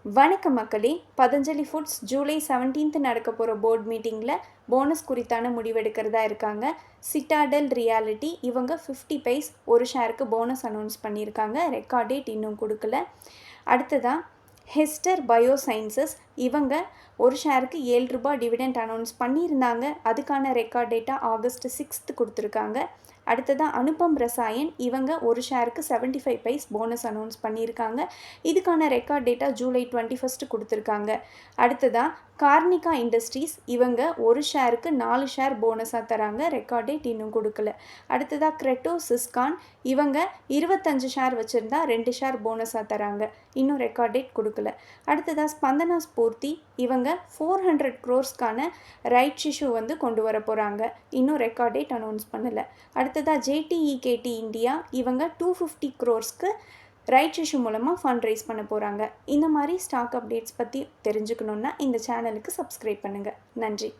வணக்கம் மக்களே. Patanjali foods July 17th நடக்க போகிற போர்ட் மீட்டிங்கில் போனஸ் குறித்தான முடிவெடுக்கிறதா இருக்காங்க. சிட்டாடல் ரியாலிட்டி இவங்க 50 பைஸ் ஒரு ஷேருக்கு போனஸ் அனௌன்ஸ் பண்ணியிருக்காங்க. ரெக்கார்ட் டேட் இன்னும் கொடுக்கல. அடுத்ததாக ஹெஸ்டர் பயோசைன்சஸ் இவங்க ஒரு ஷேருக்கு ₹7 டிவிடெண்ட் அனௌன்ஸ் பண்ணியிருந்தாங்க. அதுக்கான ரெக்கார்ட் டேட்டாக August 6th கொடுத்துருக்காங்க. அடுத்ததாக அனுபம் ரசாயன் இவங்க ஒரு ஷேருக்கு 75 பைஸ் போனஸ் அனௌன்ஸ் பண்ணியிருக்காங்க. இதுக்கான ரெக்கார்ட் டேட்டா ஜூலை 21st கொடுத்துருக்காங்க. அடுத்ததாக கார்னிகா இண்டஸ்ட்ரீஸ் இவங்க ஒரு ஷேருக்கு 4 ஷேர் போனஸாக தராங்க. ரெக்கார்ட் டேட் இன்னும் கொடுக்கல. அடுத்ததாக கிரெட்டோ சிஸ்கான் இவங்க 25 ஷேர் வச்சுருந்தா 2 ஷேர் போனஸாக தராங்க. இன்னும் ரெக்கார்ட் டேட் கொடுக்கல. அடுத்ததாக ஸ்பந்தனா ஸ்பூர்த்தி இவங்க 400 crores ரைட் இஷ்யூ கொண்டு வர போகிறாங்க. இன்னும் ரெக்கார்ட் டேட் அனௌன்ஸ் பண்ணலை. அடுத்ததாக ஜேடிஇகேடி இந்தியா இவங்க 250 crores ரைட் இஷ்யூ மூலமாக ஃபண்ட் ரைஸ் பண்ண போகிறாங்க. இந்த மாதிரி ஸ்டாக் அப்டேட்ஸ் பற்றி தெரிஞ்சுக்கணுன்னா இந்த சேனலுக்கு சப்ஸ்கிரைப் பண்ணுங்கள். நன்றி.